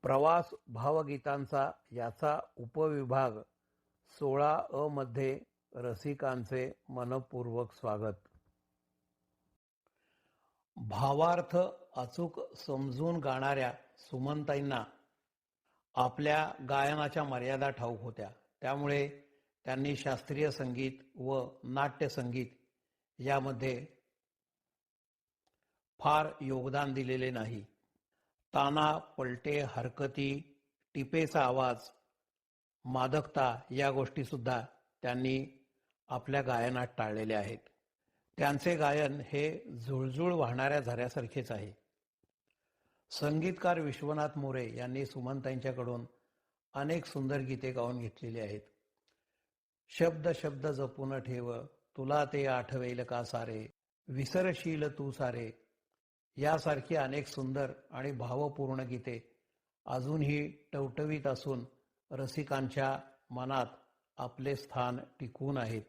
प्रवास भावगीतांचा याचा उपविभाग 16 मध्ये रसिकांचे मनपूर्वक स्वागत. भावार्थ अचूक समजून गाणाऱ्या सुमनताईंना आपल्या गायनाच्या मर्यादा ठाऊक होत्या. त्यामुळे त्यांनी शास्त्रीय संगीत व नाट्य संगीत यामध्ये फार योगदान दिलेले नाही. ताना, पलटे, हरकती, टिपेचा आवाज, मादकता या गोष्टी सुद्धा त्यांनी आपल्या गायनात टाळलेल्या आहेत. त्यांचे गायन हे झुळझुळ वाहणाऱ्या झऱ्यासारखेच आहे. संगीतकार विश्वनाथ मोरे यांनी सुमनताईंच्याकडून अनेक सुंदर गीते गाऊन घेतलेली आहेत. शब्द शब्द जपून ठेव, तुला ते आठवेल का सारे, विसरशील तू सारे यासारखी अनेक सुंदर आणि भावपूर्ण गीते अजूनही टवटवीत असून रसिकांच्या मनात आपले स्थान टिकवून आहेत.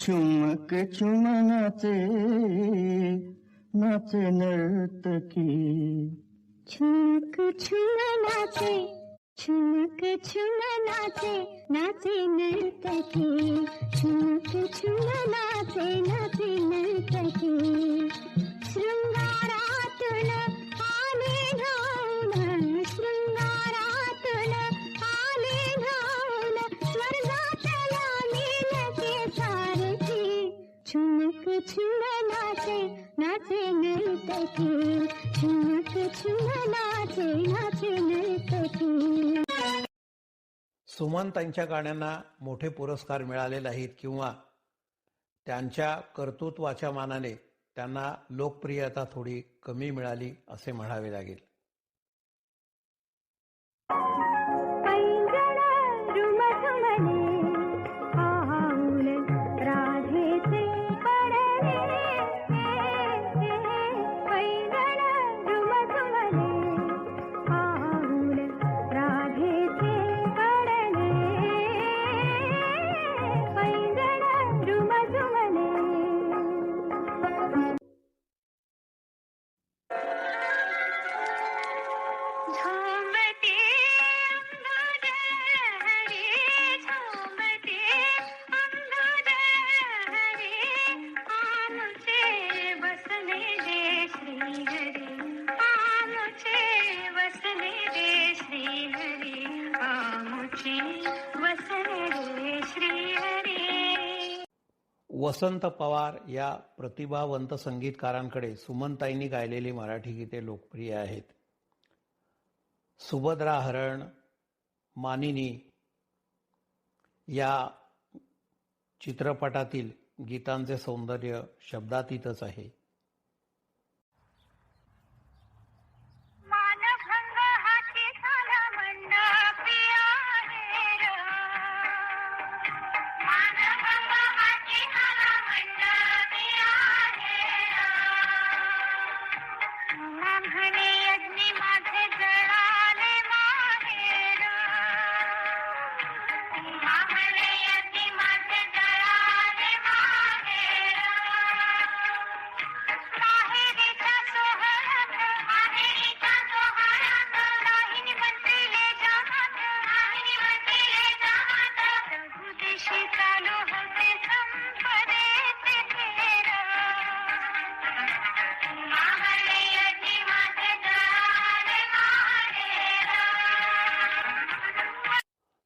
चुमक चुम नाचे नाचे नर्तकी, चुमक चुम नाचे चुमक चुम नाचे नाचे नर्तकी, चुमक चुम नाचे नाचे नर्तकी. शृंगारातून आले धावून, शृंगारातून आले धावून, स्वर्गातला नीलके सारखी. चुमक चुम नाचे नाचे नर्तकी, चुमक चुम नाचे नाचे नर्तकी. सुमनताईंच्या गाण्यांना मोठे पुरस्कार मिळाले नाहीत किंवा त्यांच्या कर्तृत्वाच्या मानाने त्यांना लोकप्रियता थोडी कमी मिळाली असे म्हणावे लागेल. वसंत पवार या प्रतिभावंत संगीतकारांकडे सुमनताईंनी गायलेली मराठी गीते लोकप्रिय आहेत. सुभद्रा हरण, मानिनी या चित्रपटातील गीतांचे सौंदर्य शब्दातीतच आहे.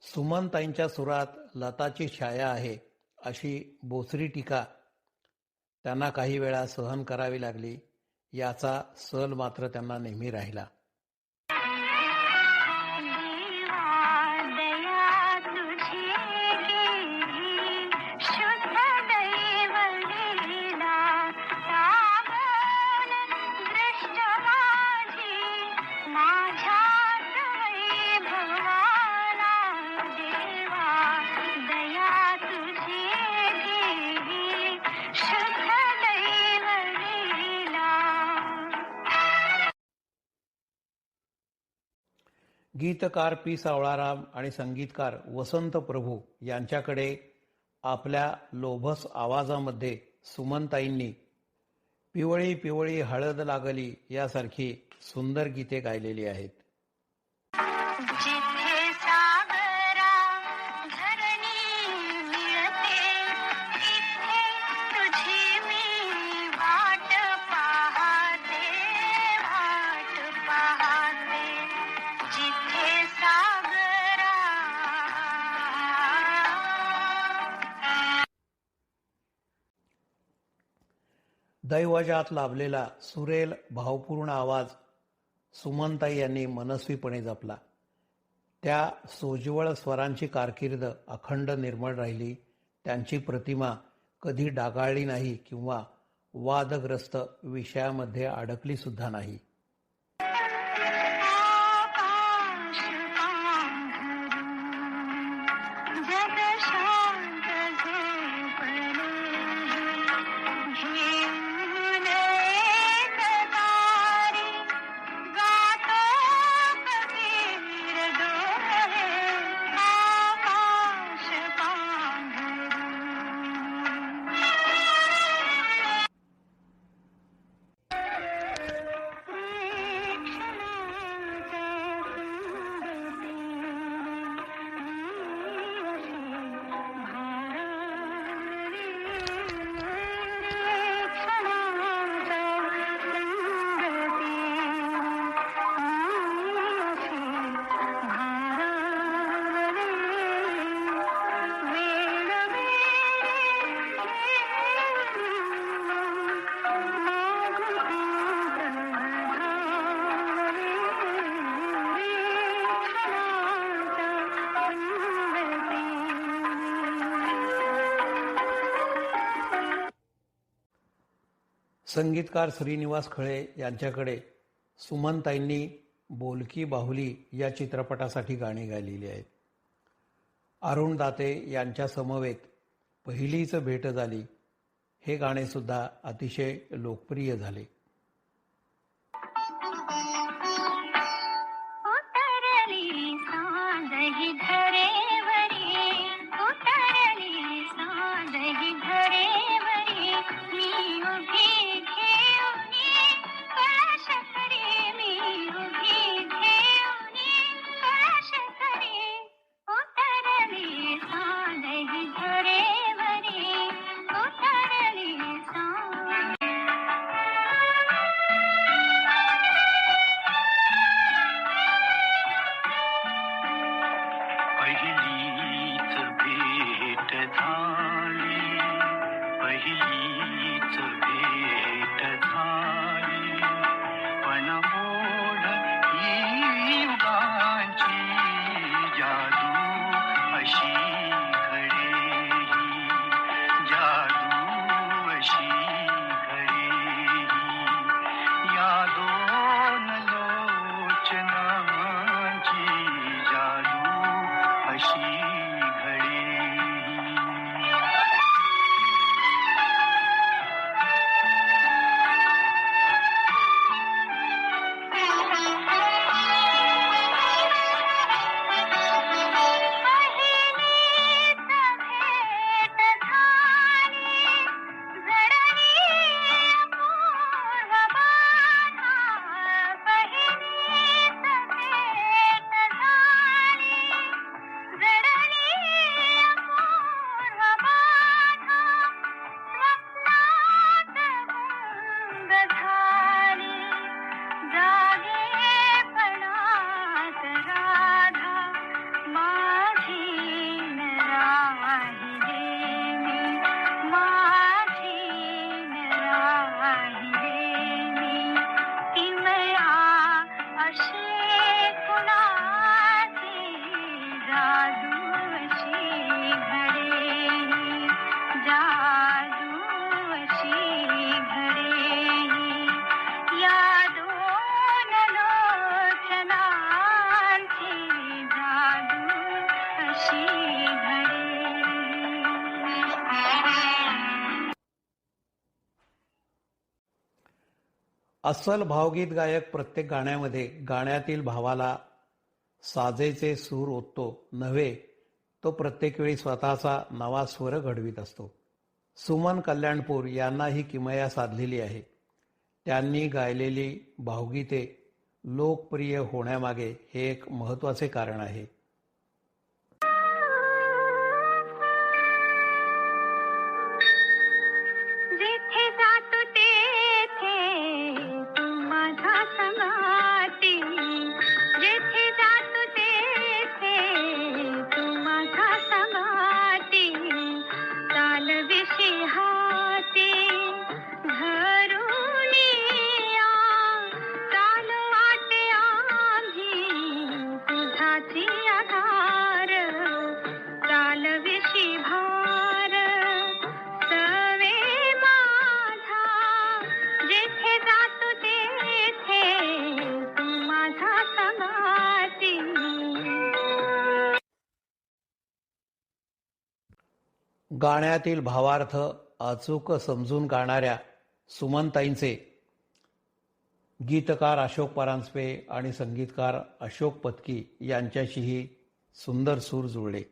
सुमनताईंच्या सुरात लताची छाया आहे अशी बोचरी टीका त्यांना काही वेळा सहन करावी लागली. याचा सल मात्र त्यांना नेहमी राहिला. शुद्ध दैव लीला गीतकार पी सावळाराम आणि संगीतकार वसंत प्रभू यांच्याकडे आपल्या लोभस आवाजामध्ये सुमनताईंनी पिवळी पिवळी हळद लागली यासारखी सुंदर गीते गायलेली आहेत. जिथे सागरा धरणी मिळते तिथे तुझी मी वाट पाहते जिथे सागरा. दैवजात लाभलेला सुरेल भावपूर्ण आवाज सुमनताई यांनी मनस्वीपणे जपला. त्या सोज्वळ स्वरांची कारकीर्द अखंड निर्मळ राहिली. त्यांची प्रतिमा कधी डागाळली नाही किंवा वादग्रस्त विषयामध्ये अडकली सुद्धा नाही. आकाश पांघरून जग शांत झोपले घेऊन एक तारी गातो कबीर डोळे. आकाश पांघरून संगीतकार श्रीनिवास खळे यांच्याकडे सुमनताईंनी बोलकी बाहुली या चित्रपटासाठी गाणी गायलेली आहेत. अरुण दाते यांच्या समवेत पहिलीच भेट झाली हे गाणे सुद्धा अतिशय लोकप्रिय झाले. उतरली सांदही धरेवरी उतरली सांदही धरेवरी मी उभी घेऊनी कळश करी मी उभी घेऊनी कळश करी उतरली सांदही धरेवरी उतरली सांद. पहिलीच भेट झाली, पहिलीच भेट झाली, पण ओढ ही युगांची जादू अशी घडेही, जादू अशी घडेही, या दोन लोचनांची जादू अशी घडेही. अस्सल भावगीत गायक प्रत्येक गाण्यामध्ये गाण्यातील भावाला साजेचे सूर ओततो नव्हे, तो प्रत्येक वेळी स्वतःचा नवा स्वर घडवीत असतो. सुमन कल्याणपूर यांना ही किमया साधलेली आहे. त्यांनी गायलेली भावगीते लोकप्रिय होण्यामागे हे एक महत्त्वाचे कारण आहे. जिथे जातो तेथे तू माझा संगाती, जिथे जातो तेथे तू माझा संगाती, चालविशी हाती धरून या, चाल वाटे आम्ही तुझाची आधार, चालविशी भार सवे माझा, जिथे जातो तेथे तू माझा संगाती. गाण्यातील भावार्थ अचूक समजून गाणाऱ्या सुमनताईंचे गीतकार अशोक परांजपे आणि संगीतकार अशोक पत्की यांच्याशीही सुंदर सूर जुळले.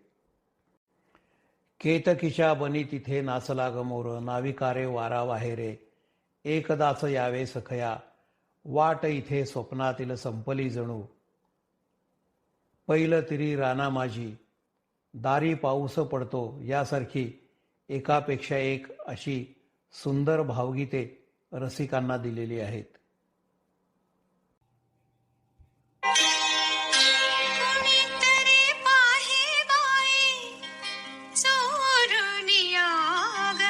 केतकीच्या बनी तिथे नाचला ग मोर, नाविकारे वारा वाहेरे, एकदाच यावे सखया, वाट इथे स्वप्नातील संपली जणू, पैल तिरी राना माझी, दारी पाऊस पडतो, यासारखी एकापेक्षा एक अशी सुंदर भावगीते रसिकांना दिलेली आहेत. कुणीतरी पाहे बाई चोरून या ग,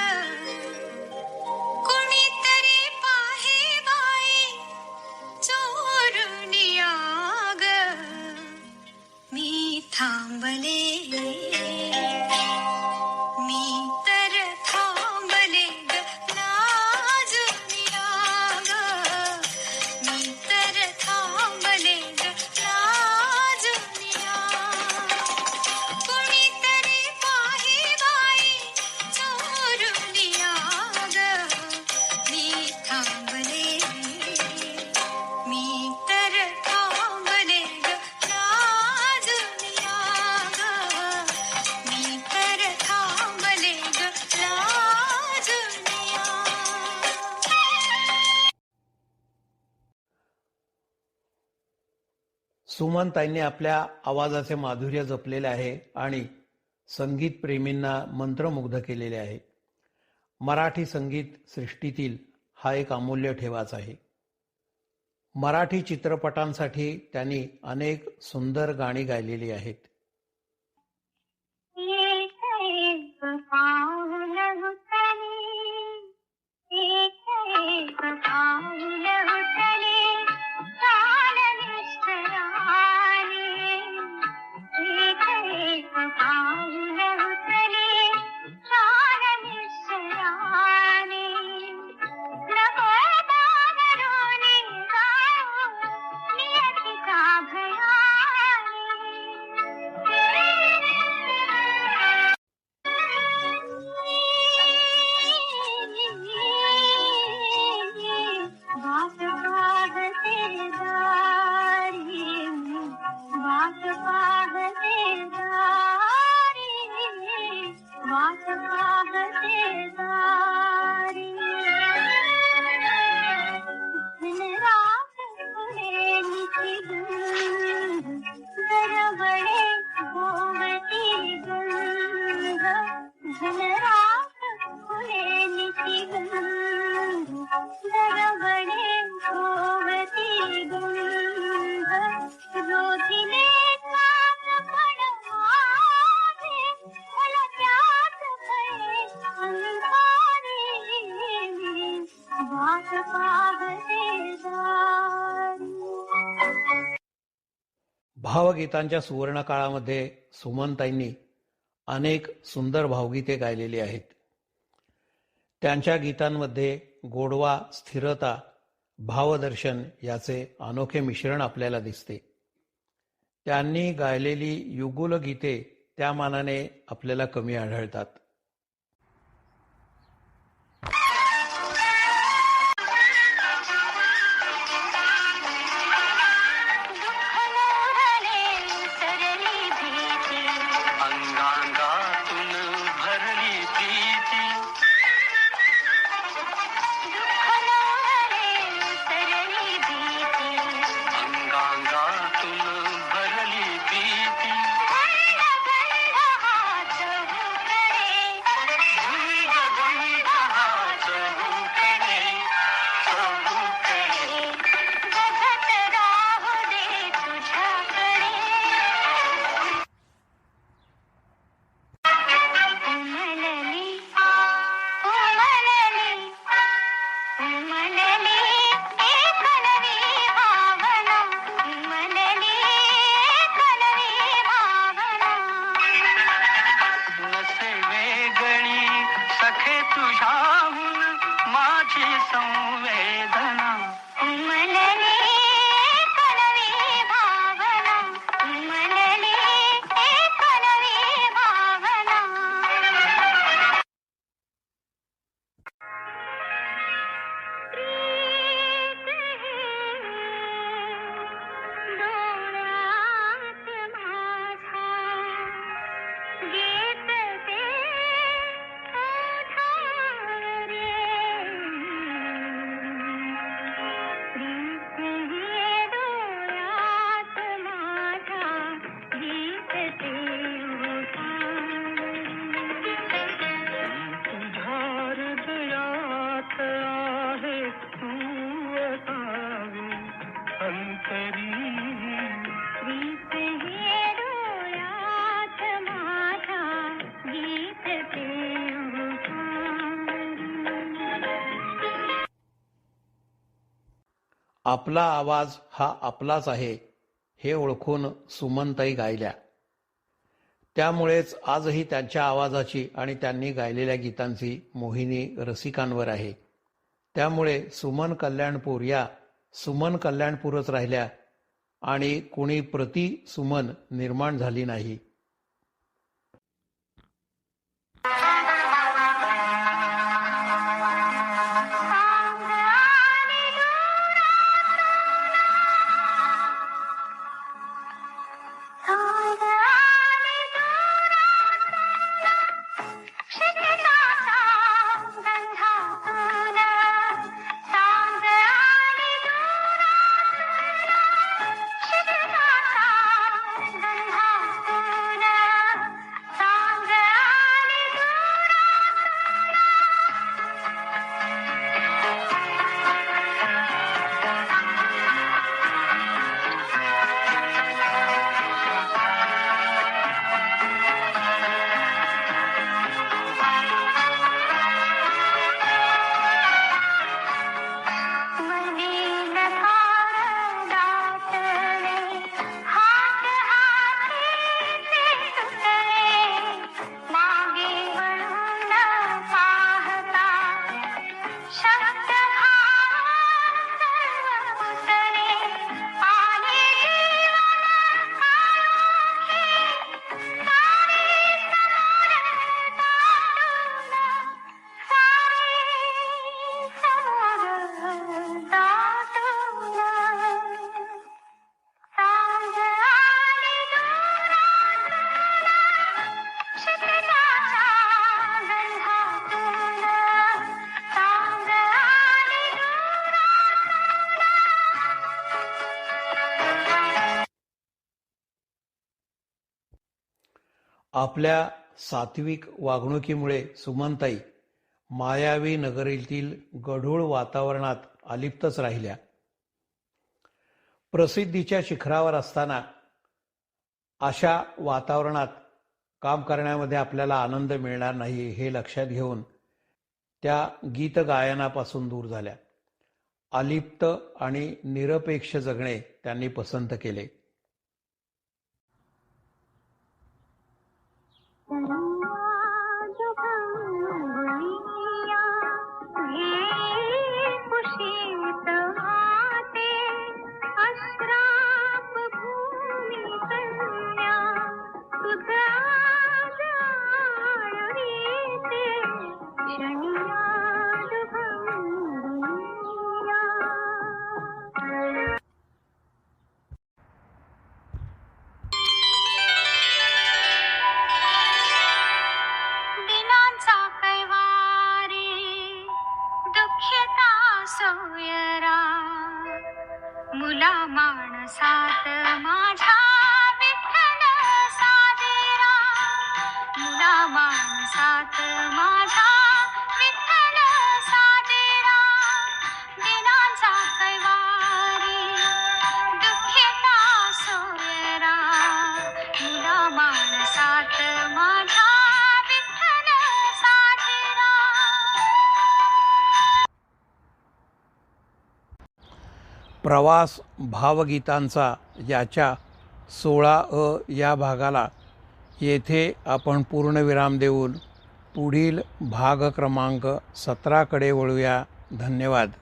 कुणीतरी पाहे बाई चोरून या ग, मी थांबले, मी तर थांबले ग, लाजून या ग, मी तर थांबले ग, लाजून या. कुणीतरी पाहे बाई चोरून या ग, मी थांबले, मी तर थांबले ग, लाजून या ग, मी तर थांबले ग, लाजून या. सुमनताईंनी आपल्या आवाजाचे माधुर्य जपलेले आहे आणि संगीत प्रेमींना मंत्रमुग्ध केलेले आहे. मराठी संगीत सृष्टीतील हा एक अमूल्य ठेवाच आहे. मराठी चित्रपटांसाठी त्यांनी अनेक सुंदर गाणी गायलेली आहेत. एक एक पाऊल उचले, एक एक पाऊल उचले, चाल निश्चयाने, एक एक पाऊल उचले, चाल निश्चयाने, नको बावरून जाऊ नियतीचा भयाने. बात पाहते दारी, बात पाहते दारी, बात पाहते दारी. दिन रात फुले निखिल, गडबडे भोवती गंध, दिन रात फुले निखिल, गडबडे भोवती गंध, रोधिले कानपण माझे, मला त्यात भये अंधारी, वाट पाहते दारी. भावगीतांच्या सुवर्णकाळामध्ये सुमनताईंनी अनेक सुंदर भावगीते गायलेली आहेत. त्यांच्या गीतांमध्ये गोडवा, स्थिरता, भावदर्शन याचे अनोखे मिश्रण आपल्याला दिसते. त्यांनी गायलेली युगुल गीते त्या मानाने आपल्याला कमी आढळतात. दुःख मोडले संवेदना उमलले कणवी भावना उमलले कणवी भावना प्रीत हे डोळ्यात माझ्या गीत ते ओठावर प्रीत हे डोळ्यात माझ्या गीत ते तुझ्या हृदयात आहे तू असावी अंतरी प्रीत हे डोळ्यात माझ्या गीत ते आपला आवाज हा आपलाच आहे हे ओळखून सुमनताई गायल्या. त्यामुळेच आजही त्यांच्या आवाजाची आणि त्यांनी गायलेल्या गीतांची मोहिनी रसिकांवर आहे. त्यामुळे सुमन कल्याणपूर या सुमन कल्याणपूरच राहिल्या आणि कुणी प्रति सुमन निर्माण झाली नाही. आपल्या सात्विक वागणुकीमुळे सुमनताई मायावी नगरीतील गढूळ वातावरणात अलिप्तच राहिल्या. प्रसिद्धीच्या शिखरावर असताना अशा वातावरणात काम करण्यामध्ये आपल्याला आनंद मिळणार नाही हे लक्षात घेऊन त्या गीत गायनापासून दूर झाल्या. अलिप्त आणि निरपेक्ष जगणे त्यांनी पसंत केले. मुला माणसात माझ्या विठ्ठल सादेरा मुला माणसात माझ्या विठ्ठल सादेरा दिनांचा कैवारी दुःखिता सोयरा मुला माणसात माझ्या विठ्ठल सादेरा. प्रवास भावगीतांचा याच्या 16 या भागाला येथे आपण पूर्णविराम देऊन पुढील भाग क्रमांक 17 कडे वळूया. धन्यवाद.